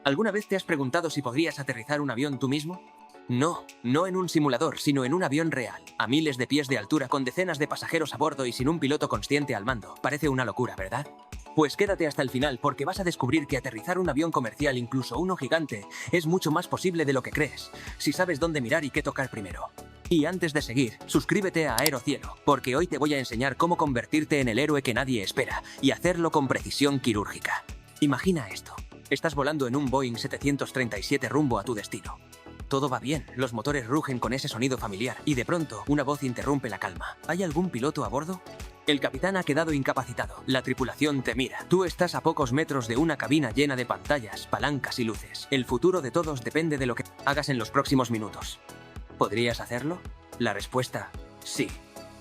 ¿Alguna vez te has preguntado si podrías aterrizar un avión tú mismo? No, no en un simulador, sino en un avión real, a miles de pies de altura con decenas de pasajeros a bordo y sin un piloto consciente al mando. Parece una locura, ¿verdad? Pues quédate hasta el final porque vas a descubrir que aterrizar un avión comercial, incluso uno gigante, es mucho más posible de lo que crees, si sabes dónde mirar y qué tocar primero. Y antes de seguir, suscríbete a Aerocielo, porque hoy te voy a enseñar cómo convertirte en el héroe que nadie espera y hacerlo con precisión quirúrgica. Imagina esto. Estás volando en un Boeing 737 rumbo a tu destino. Todo va bien, los motores rugen con ese sonido familiar, y de pronto, una voz interrumpe la calma. ¿Hay algún piloto a bordo? El capitán ha quedado incapacitado. La tripulación te mira. Tú estás a pocos metros de una cabina llena de pantallas, palancas y luces. El futuro de todos depende de lo que hagas en los próximos minutos. ¿Podrías hacerlo? La respuesta, sí.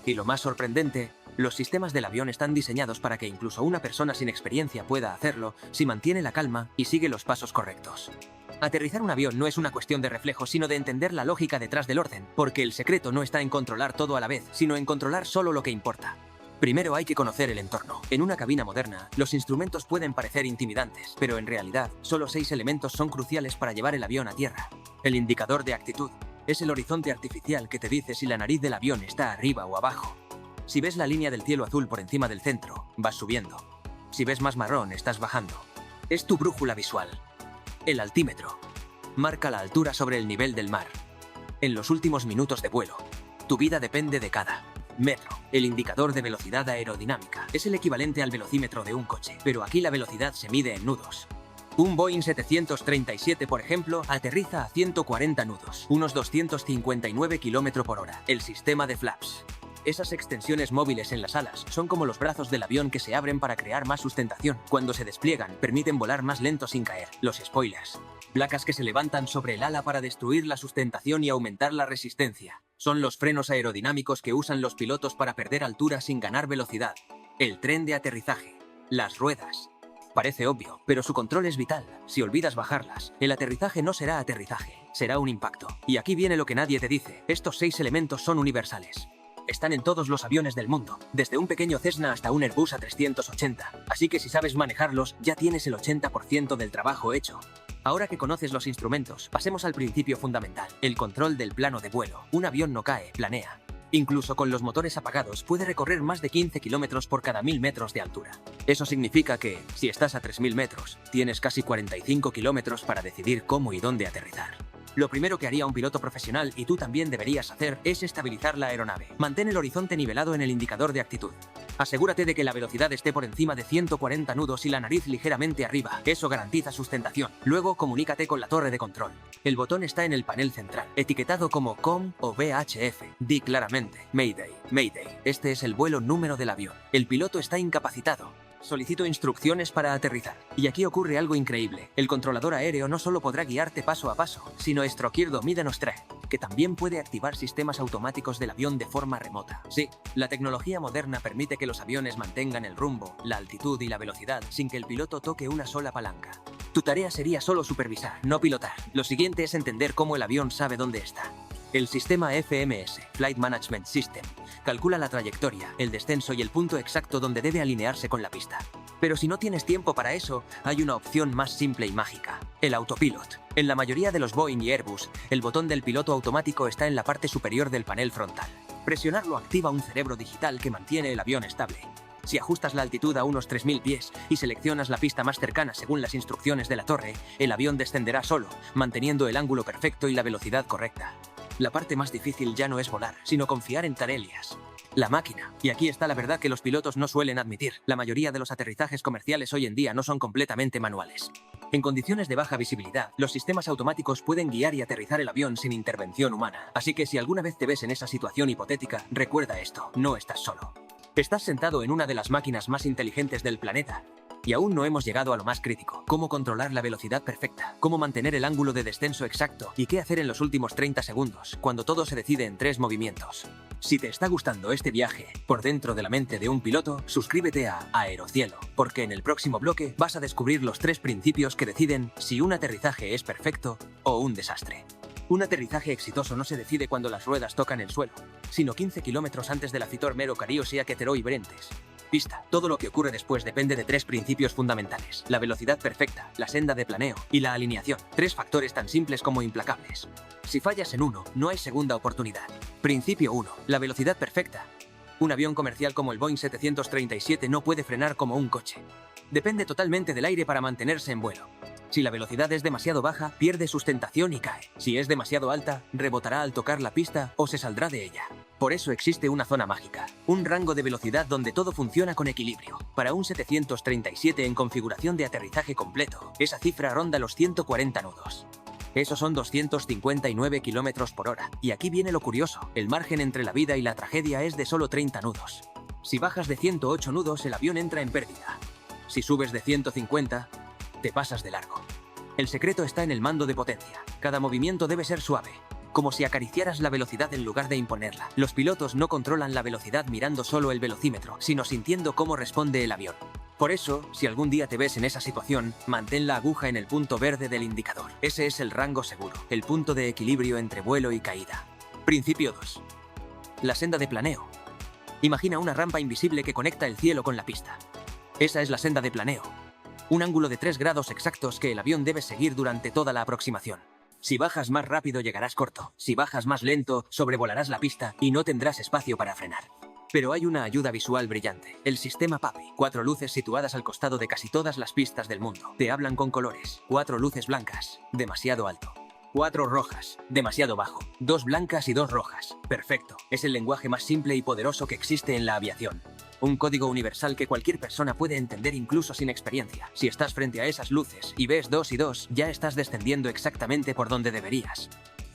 Y lo más sorprendente, los sistemas del avión están diseñados para que incluso una persona sin experiencia pueda hacerlo si mantiene la calma y sigue los pasos correctos. Aterrizar un avión no es una cuestión de reflejos, sino de entender la lógica detrás del orden, porque el secreto no está en controlar todo a la vez, sino en controlar solo lo que importa. Primero hay que conocer el entorno. En una cabina moderna, los instrumentos pueden parecer intimidantes, pero en realidad, solo 6 elementos son cruciales para llevar el avión a tierra. El indicador de actitud es el horizonte artificial que te dice si la nariz del avión está arriba o abajo. Si ves la línea del cielo azul por encima del centro, vas subiendo. Si ves más marrón, estás bajando. Es tu brújula visual. El altímetro marca la altura sobre el nivel del mar. En los últimos minutos de vuelo, tu vida depende de cada metro. El indicador de velocidad aerodinámica es el equivalente al velocímetro de un coche, pero aquí la velocidad se mide en nudos. Un Boeing 737, por ejemplo, aterriza a 140 nudos, unos 259 km por hora. El sistema de flaps. Esas extensiones móviles en las alas son como los brazos del avión que se abren para crear más sustentación. Cuando se despliegan, permiten volar más lento sin caer. Los spoilers. Placas que se levantan sobre el ala para destruir la sustentación y aumentar la resistencia. Son los frenos aerodinámicos que usan los pilotos para perder altura sin ganar velocidad. El tren de aterrizaje. Las ruedas. Parece obvio, pero su control es vital. Si olvidas bajarlas, el aterrizaje no será aterrizaje, será un impacto. Y aquí viene lo que nadie te dice. Estos 6 elementos son universales. Están en todos los aviones del mundo, desde un pequeño Cessna hasta un Airbus A380. Así que si sabes manejarlos, ya tienes el 80% del trabajo hecho. Ahora que conoces los instrumentos, pasemos al principio fundamental, el control del plano de vuelo. Un avión no cae, planea. Incluso con los motores apagados, puede recorrer más de 15 kilómetros por cada 1000 metros de altura. Eso significa que, si estás a 3000 metros, tienes casi 45 kilómetros para decidir cómo y dónde aterrizar. Lo primero que haría un piloto profesional, y tú también deberías hacer, es estabilizar la aeronave. Mantén el horizonte nivelado en el indicador de actitud. Asegúrate de que la velocidad esté por encima de 140 nudos y la nariz ligeramente arriba. Eso garantiza sustentación. Luego, comunícate con la torre de control. El botón está en el panel central, etiquetado como COM o VHF. Di claramente, Mayday, Mayday. Este es el vuelo número del avión. El piloto está incapacitado. Solicito instrucciones para aterrizar. Y aquí ocurre algo increíble. El controlador aéreo no solo podrá guiarte paso a paso, sino Strokear Mida Nostra, que también puede activar sistemas automáticos del avión de forma remota. Sí, la tecnología moderna permite que los aviones mantengan el rumbo, la altitud y la velocidad sin que el piloto toque una sola palanca. Tu tarea sería solo supervisar, no pilotar. Lo siguiente es entender cómo el avión sabe dónde está. El sistema FMS, Flight Management System, calcula la trayectoria, el descenso y el punto exacto donde debe alinearse con la pista. Pero si no tienes tiempo para eso, hay una opción más simple y mágica, el autopilot. En la mayoría de los Boeing y Airbus, el botón del piloto automático está en la parte superior del panel frontal. Presionarlo activa un cerebro digital que mantiene el avión estable. Si ajustas la altitud a unos 3000 pies y seleccionas la pista más cercana según las instrucciones de la torre, el avión descenderá solo, manteniendo el ángulo perfecto y la velocidad correcta. La parte más difícil ya no es volar, sino confiar en Tarelias, la máquina. Y aquí está la verdad que los pilotos no suelen admitir. La mayoría de los aterrizajes comerciales hoy en día no son completamente manuales. En condiciones de baja visibilidad, los sistemas automáticos pueden guiar y aterrizar el avión sin intervención humana. Así que si alguna vez te ves en esa situación hipotética, recuerda esto, no estás solo. Estás sentado en una de las máquinas más inteligentes del planeta. Y aún no hemos llegado a lo más crítico. Cómo controlar la velocidad perfecta, cómo mantener el ángulo de descenso exacto y qué hacer en los últimos 30 segundos, cuando todo se decide en 3 movimientos. Si te está gustando este viaje por dentro de la mente de un piloto, suscríbete a Aerocielo, porque en el próximo bloque vas a descubrir los 3 principios que deciden si un aterrizaje es perfecto o un desastre. Un aterrizaje exitoso no se decide cuando las ruedas tocan el suelo, sino 15 kilómetros antes de la Fitor Mero Cario Sea Quetero y Brentes. Pista. Todo lo que ocurre después depende de tres principios fundamentales: la velocidad perfecta, la senda de planeo y la alineación. Tres factores tan simples como implacables. Si fallas en uno, no hay segunda oportunidad. Principio 1. La velocidad perfecta. Un avión comercial como el Boeing 737 no puede frenar como un coche. Depende totalmente del aire para mantenerse en vuelo. Si la velocidad es demasiado baja, pierde sustentación y cae. Si es demasiado alta, rebotará al tocar la pista o se saldrá de ella. Por eso existe una zona mágica, un rango de velocidad donde todo funciona con equilibrio. Para un 737 en configuración de aterrizaje completo, esa cifra ronda los 140 nudos. Esos son 259 km por hora. Y aquí viene lo curioso, el margen entre la vida y la tragedia es de solo 30 nudos. Si bajas de 108 nudos, el avión entra en pérdida. Si subes de 150, te pasas de largo. El secreto está en el mando de potencia. Cada movimiento debe ser suave, como si acariciaras la velocidad en lugar de imponerla. Los pilotos no controlan la velocidad mirando solo el velocímetro, sino sintiendo cómo responde el avión. Por eso, si algún día te ves en esa situación, mantén la aguja en el punto verde del indicador. Ese es el rango seguro, el punto de equilibrio entre vuelo y caída. Principio 2. La senda de planeo. Imagina una rampa invisible que conecta el cielo con la pista. Esa es la senda de planeo. Un ángulo de 3 grados exactos que el avión debe seguir durante toda la aproximación. Si bajas más rápido llegarás corto. Si bajas más lento, sobrevolarás la pista y no tendrás espacio para frenar. Pero hay una ayuda visual brillante, el sistema PAPI. 4 luces situadas al costado de casi todas las pistas del mundo. Te hablan con colores. 4 luces blancas, demasiado alto. 4 rojas, demasiado bajo. 2 blancas y 2 rojas. Perfecto. Es el lenguaje más simple y poderoso que existe en la aviación. Un código universal que cualquier persona puede entender incluso sin experiencia. Si estás frente a esas luces y ves 2 y 2, ya estás descendiendo exactamente por donde deberías.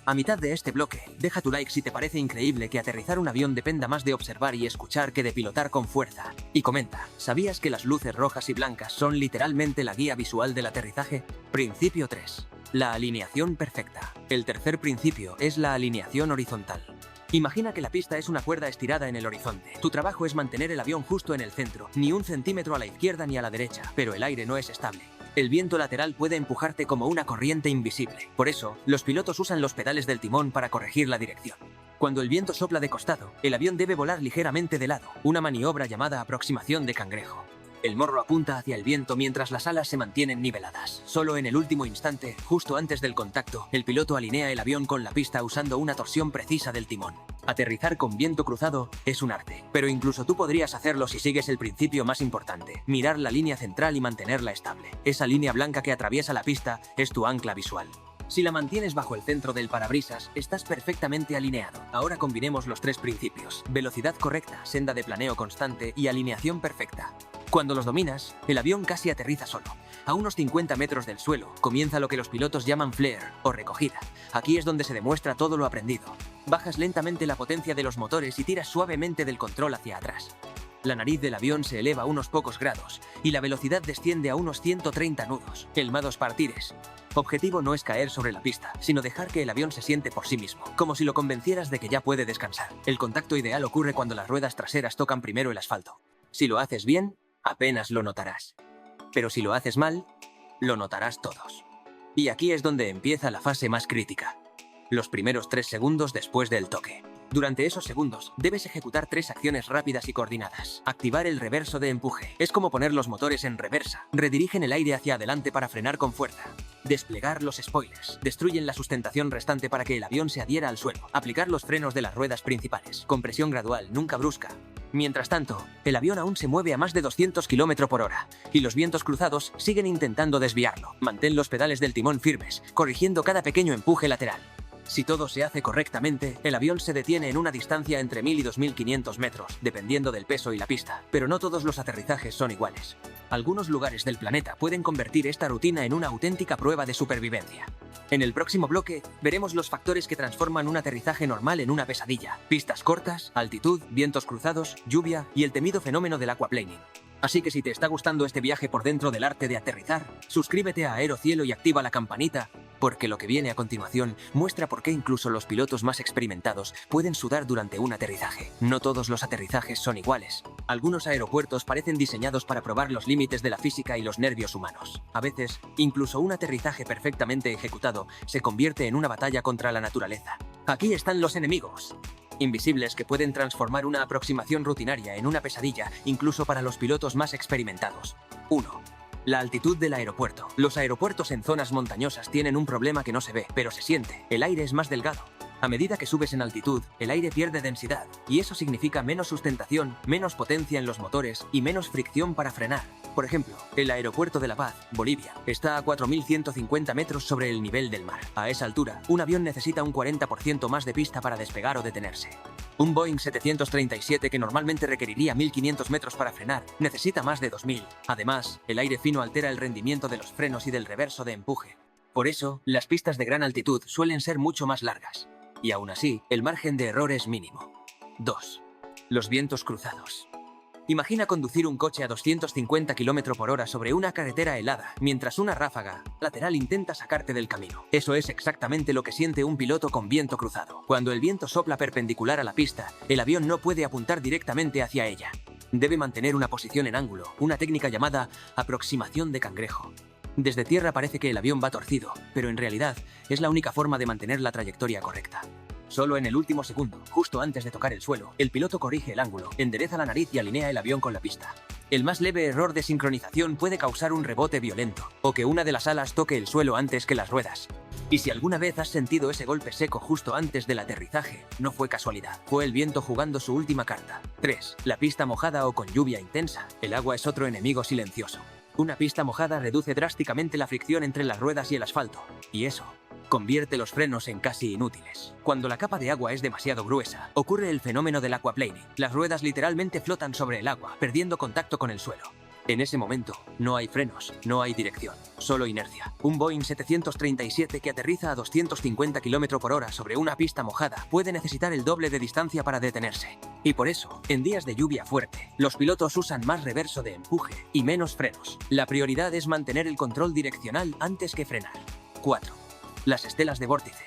A mitad de este bloque, deja tu like si te parece increíble que aterrizar un avión dependa más de observar y escuchar que de pilotar con fuerza. Y comenta, ¿sabías que las luces rojas y blancas son literalmente la guía visual del aterrizaje? Principio 3. La alineación perfecta. El tercer principio es la alineación horizontal. Imagina que la pista es una cuerda estirada en el horizonte. Tu trabajo es mantener el avión justo en el centro, ni un centímetro a la izquierda ni a la derecha, pero el aire no es estable. El viento lateral puede empujarte como una corriente invisible. Por eso, los pilotos usan los pedales del timón para corregir la dirección. Cuando el viento sopla de costado, el avión debe volar ligeramente de lado, una maniobra llamada aproximación de cangrejo. El morro apunta hacia el viento mientras las alas se mantienen niveladas. Solo en el último instante, justo antes del contacto, el piloto alinea el avión con la pista usando una torsión precisa del timón. Aterrizar con viento cruzado es un arte, pero incluso tú podrías hacerlo si sigues el principio más importante: mirar la línea central y mantenerla estable. Esa línea blanca que atraviesa la pista es tu ancla visual. Si la mantienes bajo el centro del parabrisas, estás perfectamente alineado. Ahora combinemos los tres principios: velocidad correcta, senda de planeo constante y alineación perfecta. Cuando los dominas, el avión casi aterriza solo. A unos 50 metros del suelo, comienza lo que los pilotos llaman flare, o recogida. Aquí es donde se demuestra todo lo aprendido. Bajas lentamente la potencia de los motores y tiras suavemente del control hacia atrás. La nariz del avión se eleva unos pocos grados, y la velocidad desciende a unos 130 nudos. El M2 partires. Objetivo no es caer sobre la pista, sino dejar que el avión se siente por sí mismo, como si lo convencieras de que ya puede descansar. El contacto ideal ocurre cuando las ruedas traseras tocan primero el asfalto. Si lo haces bien, apenas lo notarás. Pero si lo haces mal, lo notarás todos. Y aquí es donde empieza la fase más crítica: los primeros 3 segundos después del toque. Durante esos segundos, debes ejecutar 3 acciones rápidas y coordinadas. Activar el reverso de empuje. Es como poner los motores en reversa. Redirigen el aire hacia adelante para frenar con fuerza. Desplegar los spoilers. Destruyen la sustentación restante para que el avión se adhiera al suelo. Aplicar los frenos de las ruedas principales. Compresión gradual, nunca brusca. Mientras tanto, el avión aún se mueve a más de 200 km por hora, y los vientos cruzados siguen intentando desviarlo. Mantén los pedales del timón firmes, corrigiendo cada pequeño empuje lateral. Si todo se hace correctamente, el avión se detiene en una distancia entre 1000 y 2500 metros, dependiendo del peso y la pista. Pero no todos los aterrizajes son iguales. Algunos lugares del planeta pueden convertir esta rutina en una auténtica prueba de supervivencia. En el próximo bloque, veremos los factores que transforman un aterrizaje normal en una pesadilla: pistas cortas, altitud, vientos cruzados, lluvia y el temido fenómeno del aquaplaning. Así que si te está gustando este viaje por dentro del arte de aterrizar, suscríbete a Aerocielo y activa la campanita, porque lo que viene a continuación muestra por qué incluso los pilotos más experimentados pueden sudar durante un aterrizaje. No todos los aterrizajes son iguales. Algunos aeropuertos parecen diseñados para probar los límites de la física y los nervios humanos. A veces, incluso un aterrizaje perfectamente ejecutado se convierte en una batalla contra la naturaleza. Aquí están los enemigos. invisibles que pueden transformar una aproximación rutinaria en una pesadilla, incluso para los pilotos más experimentados. 1. La altitud del aeropuerto. Los aeropuertos en zonas montañosas tienen un problema que no se ve, pero se siente. El aire es más delgado. A medida que subes en altitud, el aire pierde densidad, y eso significa menos sustentación, menos potencia en los motores y menos fricción para frenar. Por ejemplo, el aeropuerto de La Paz, Bolivia, está a 4.150 metros sobre el nivel del mar. A esa altura, un avión necesita un 40% más de pista para despegar o detenerse. Un Boeing 737 que normalmente requeriría 1.500 metros para frenar, necesita más de 2.000. Además, el aire fino altera el rendimiento de los frenos y del reverso de empuje. Por eso, las pistas de gran altitud suelen ser mucho más largas. Y aún así, el margen de error es mínimo. 2. Los vientos cruzados. Imagina conducir un coche a 250 km/h sobre una carretera helada, mientras una ráfaga lateral intenta sacarte del camino. Eso es exactamente lo que siente un piloto con viento cruzado. Cuando el viento sopla perpendicular a la pista, el avión no puede apuntar directamente hacia ella. Debe mantener una posición en ángulo, una técnica llamada aproximación de cangrejo. Desde tierra parece que el avión va torcido, pero en realidad es la única forma de mantener la trayectoria correcta. Solo en el último segundo, justo antes de tocar el suelo, el piloto corrige el ángulo, endereza la nariz y alinea el avión con la pista. El más leve error de sincronización puede causar un rebote violento, o que una de las alas toque el suelo antes que las ruedas. Y si alguna vez has sentido ese golpe seco justo antes del aterrizaje, no fue casualidad, fue el viento jugando su última carta. 3. La pista mojada o con lluvia intensa. El agua es otro enemigo silencioso. Una pista mojada reduce drásticamente la fricción entre las ruedas y el asfalto, y eso convierte los frenos en casi inútiles. Cuando la capa de agua es demasiado gruesa, ocurre el fenómeno del aquaplaning. Las ruedas literalmente flotan sobre el agua, perdiendo contacto con el suelo. En ese momento, no hay frenos, no hay dirección, solo inercia. Un Boeing 737 que aterriza a 250 km/h sobre una pista mojada puede necesitar el doble de distancia para detenerse. Y por eso, en días de lluvia fuerte, los pilotos usan más reverso de empuje y menos frenos. La prioridad es mantener el control direccional antes que frenar. 4. Las estelas de vórtice.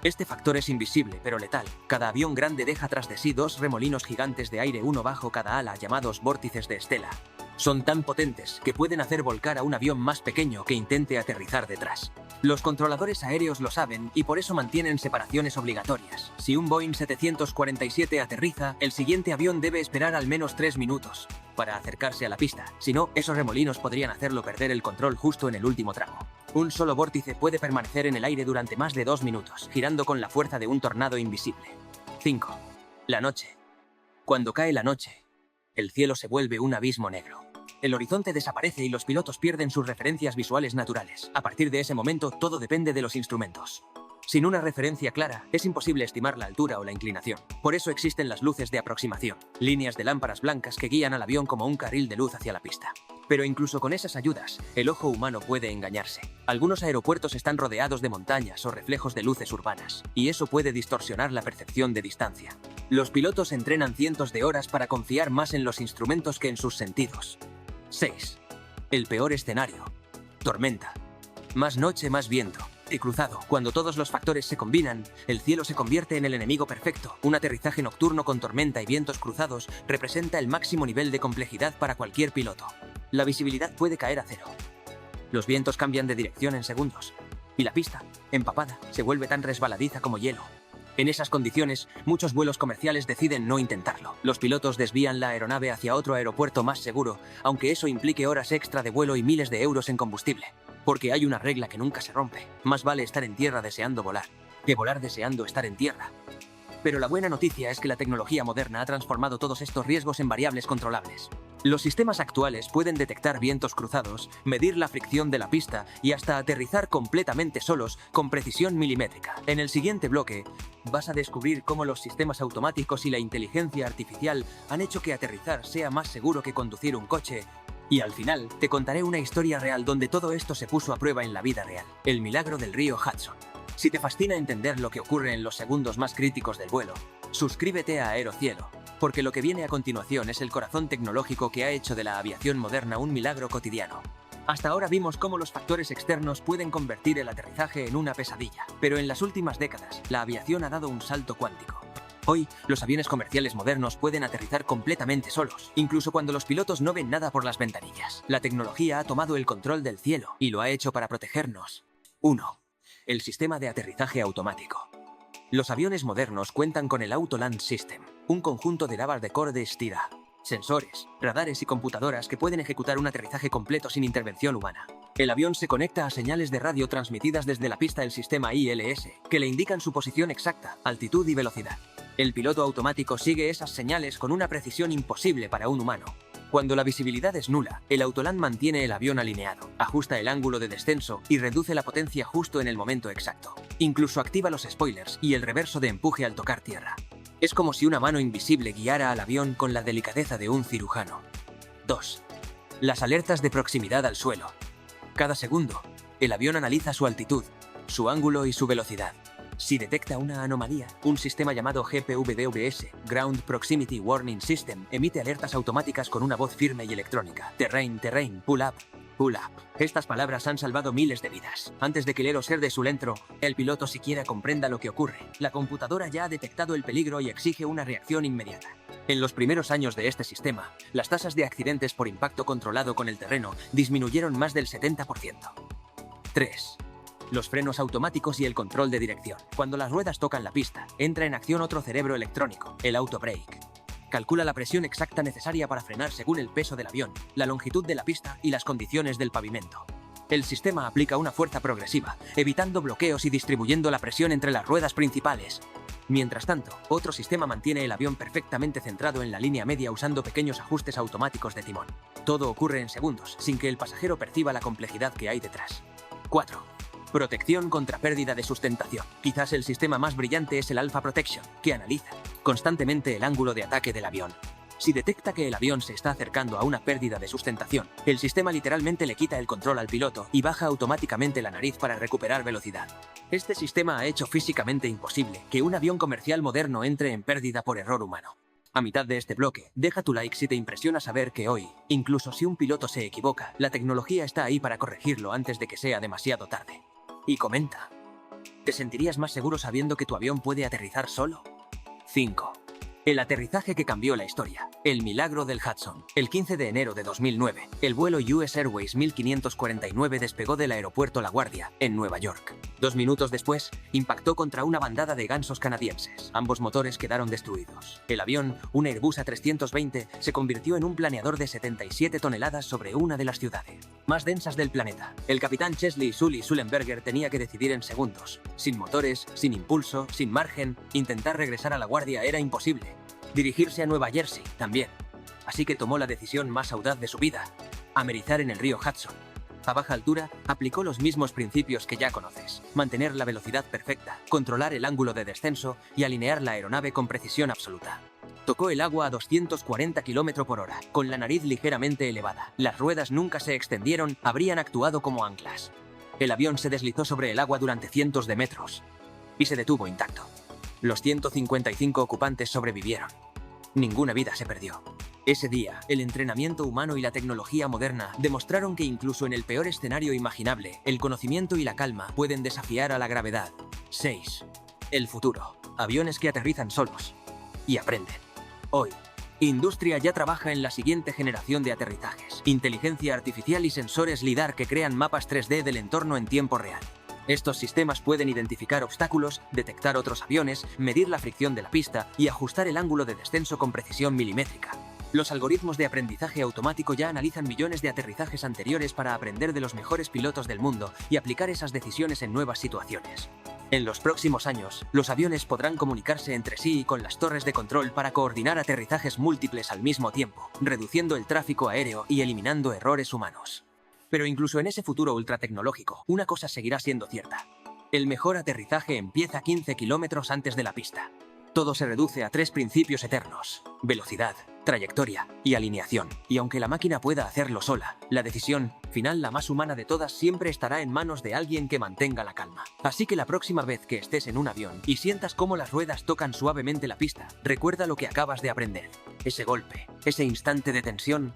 Este factor es invisible pero letal. Cada avión grande deja tras de sí dos remolinos gigantes de aire uno bajo cada ala llamados vórtices de estela. Son tan potentes que pueden hacer volcar a un avión más pequeño que intente aterrizar detrás. Los controladores aéreos lo saben y por eso mantienen separaciones obligatorias. Si un Boeing 747 aterriza, el siguiente avión debe esperar al menos 3 minutos para acercarse a la pista. Si no, esos remolinos podrían hacerlo perder el control justo en el último tramo. Un solo vórtice puede permanecer en el aire durante más de 2 minutos, girando con la fuerza de un tornado invisible. 5. La noche. Cuando cae la noche, el cielo se vuelve un abismo negro. El horizonte desaparece y los pilotos pierden sus referencias visuales naturales. A partir de ese momento, todo depende de los instrumentos. Sin una referencia clara, es imposible estimar la altura o la inclinación. Por eso existen las luces de aproximación, líneas de lámparas blancas que guían al avión como un carril de luz hacia la pista. Pero incluso con esas ayudas, el ojo humano puede engañarse. Algunos aeropuertos están rodeados de montañas o reflejos de luces urbanas, y eso puede distorsionar la percepción de distancia. Los pilotos entrenan cientos de horas para confiar más en los instrumentos que en sus sentidos. 6. El peor escenario. Tormenta. Más noche, más viento. Y cruzado. Cuando todos los factores se combinan, el cielo se convierte en el enemigo perfecto. Un aterrizaje nocturno con tormenta y vientos cruzados representa el máximo nivel de complejidad para cualquier piloto. La visibilidad puede caer a cero. Los vientos cambian de dirección en segundos. Y la pista, empapada, se vuelve tan resbaladiza como hielo. En esas condiciones, muchos vuelos comerciales deciden no intentarlo. Los pilotos desvían la aeronave hacia otro aeropuerto más seguro, aunque eso implique horas extra de vuelo y miles de euros en combustible. Porque hay una regla que nunca se rompe. Más vale estar en tierra deseando volar, que volar deseando estar en tierra. Pero la buena noticia es que la tecnología moderna ha transformado todos estos riesgos en variables controlables. Los sistemas actuales pueden detectar vientos cruzados, medir la fricción de la pista y hasta aterrizar completamente solos con precisión milimétrica. En el siguiente bloque, vas a descubrir cómo los sistemas automáticos y la inteligencia artificial han hecho que aterrizar sea más seguro que conducir un coche. Y al final, te contaré una historia real donde todo esto se puso a prueba en la vida real. El milagro del río Hudson. Si te fascina entender lo que ocurre en los segundos más críticos del vuelo, suscríbete a Aerocielo, porque lo que viene a continuación es el corazón tecnológico que ha hecho de la aviación moderna un milagro cotidiano. Hasta ahora vimos cómo los factores externos pueden convertir el aterrizaje en una pesadilla, pero en las últimas décadas, la aviación ha dado un salto cuántico. Hoy, los aviones comerciales modernos pueden aterrizar completamente solos, incluso cuando los pilotos no ven nada por las ventanillas. La tecnología ha tomado el control del cielo y lo ha hecho para protegernos. 1. El sistema de aterrizaje automático. Los aviones modernos cuentan con el Autoland System, un conjunto de lavas de core STIRA, sensores, radares y computadoras que pueden ejecutar un aterrizaje completo sin intervención humana. El avión se conecta a señales de radio transmitidas desde la pista del sistema ILS, que le indican su posición exacta, altitud y velocidad. El piloto automático sigue esas señales con una precisión imposible para un humano. Cuando la visibilidad es nula, el Autoland mantiene el avión alineado, ajusta el ángulo de descenso y reduce la potencia justo en el momento exacto. Incluso activa los spoilers y el reverso de empuje al tocar tierra. Es como si una mano invisible guiara al avión con la delicadeza de un cirujano. 2. Las alertas de proximidad al suelo. Cada segundo, el avión analiza su altitud, su ángulo y su velocidad. Si detecta una anomalía, un sistema llamado GPVDVS, Ground Proximity Warning System, emite alertas automáticas con una voz firme y electrónica. Terrain, pull up. Estas palabras han salvado miles de vidas. Antes de que el Aeroser de Sulentro, el piloto siquiera comprenda lo que ocurre, la computadora ya ha detectado el peligro y exige una reacción inmediata. En los primeros años de este sistema, las tasas de accidentes por impacto controlado con el terreno disminuyeron más del 70%. 3. Los frenos automáticos y el control de dirección. Cuando las ruedas tocan la pista, entra en acción otro cerebro electrónico, el autobrake. Calcula la presión exacta necesaria para frenar según el peso del avión, la longitud de la pista y las condiciones del pavimento. El sistema aplica una fuerza progresiva, evitando bloqueos y distribuyendo la presión entre las ruedas principales. Mientras tanto, otro sistema mantiene el avión perfectamente centrado en la línea media usando pequeños ajustes automáticos de timón. Todo ocurre en segundos, sin que el pasajero perciba la complejidad que hay detrás. 4. Protección contra pérdida de sustentación. Quizás el sistema más brillante es el Alpha Protection, que analiza constantemente el ángulo de ataque del avión. Si detecta que el avión se está acercando a una pérdida de sustentación, el sistema literalmente le quita el control al piloto y baja automáticamente la nariz para recuperar velocidad. Este sistema ha hecho físicamente imposible que un avión comercial moderno entre en pérdida por error humano. A mitad de este bloque, deja tu like si te impresiona saber que hoy, incluso si un piloto se equivoca, la tecnología está ahí para corregirlo antes de que sea demasiado tarde. Y comenta, ¿te sentirías más seguro sabiendo que tu avión puede aterrizar solo? 5. El aterrizaje que cambió la historia. El milagro del Hudson. El 15 de enero de 2009, el vuelo US Airways 1549 despegó del aeropuerto La Guardia, en Nueva York. 2 minutos después, impactó contra una bandada de gansos canadienses. Ambos motores quedaron destruidos. El avión, un Airbus A320, se convirtió en un planeador de 77 toneladas sobre una de las ciudades más densas del planeta. El capitán Chesley Sully Sullenberger tenía que decidir en segundos. Sin motores, sin impulso, sin margen, intentar regresar a La Guardia era imposible. Dirigirse a Nueva Jersey, también. Así que tomó la decisión más audaz de su vida: amerizar en el río Hudson. A baja altura, aplicó los mismos principios que ya conoces: mantener la velocidad perfecta, controlar el ángulo de descenso y alinear la aeronave con precisión absoluta. Tocó el agua a 240 km/h, con la nariz ligeramente elevada. Las ruedas nunca se extendieron, habrían actuado como anclas. El avión se deslizó sobre el agua durante cientos de metros y se detuvo intacto. Los 155 ocupantes sobrevivieron. Ninguna vida se perdió. Ese día, el entrenamiento humano y la tecnología moderna demostraron que incluso en el peor escenario imaginable, el conocimiento y la calma pueden desafiar a la gravedad. 6. El futuro. Aviones que aterrizan solos y aprenden. Hoy, Industria ya trabaja en la siguiente generación de aterrizajes: inteligencia artificial y sensores LiDAR que crean mapas 3D del entorno en tiempo real. Estos sistemas pueden identificar obstáculos, detectar otros aviones, medir la fricción de la pista y ajustar el ángulo de descenso con precisión milimétrica. Los algoritmos de aprendizaje automático ya analizan millones de aterrizajes anteriores para aprender de los mejores pilotos del mundo y aplicar esas decisiones en nuevas situaciones. En los próximos años, los aviones podrán comunicarse entre sí y con las torres de control para coordinar aterrizajes múltiples al mismo tiempo, reduciendo el tráfico aéreo y eliminando errores humanos. Pero incluso en ese futuro ultratecnológico, una cosa seguirá siendo cierta: el mejor aterrizaje empieza 15 kilómetros antes de la pista. Todo se reduce a 3 principios eternos: velocidad, trayectoria y alineación. Y aunque la máquina pueda hacerlo sola, la decisión final, la más humana de todas, siempre estará en manos de alguien que mantenga la calma. Así que la próxima vez que estés en un avión y sientas cómo las ruedas tocan suavemente la pista, recuerda lo que acabas de aprender. Ese golpe, ese instante de tensión,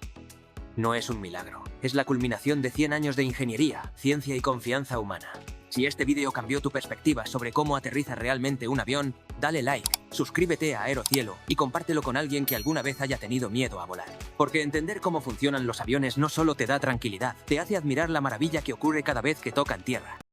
no es un milagro. Es la culminación de 100 años de ingeniería, ciencia y confianza humana. Si este vídeo cambió tu perspectiva sobre cómo aterriza realmente un avión, dale like, suscríbete a Aerocielo y compártelo con alguien que alguna vez haya tenido miedo a volar. Porque entender cómo funcionan los aviones no solo te da tranquilidad, te hace admirar la maravilla que ocurre cada vez que tocan tierra.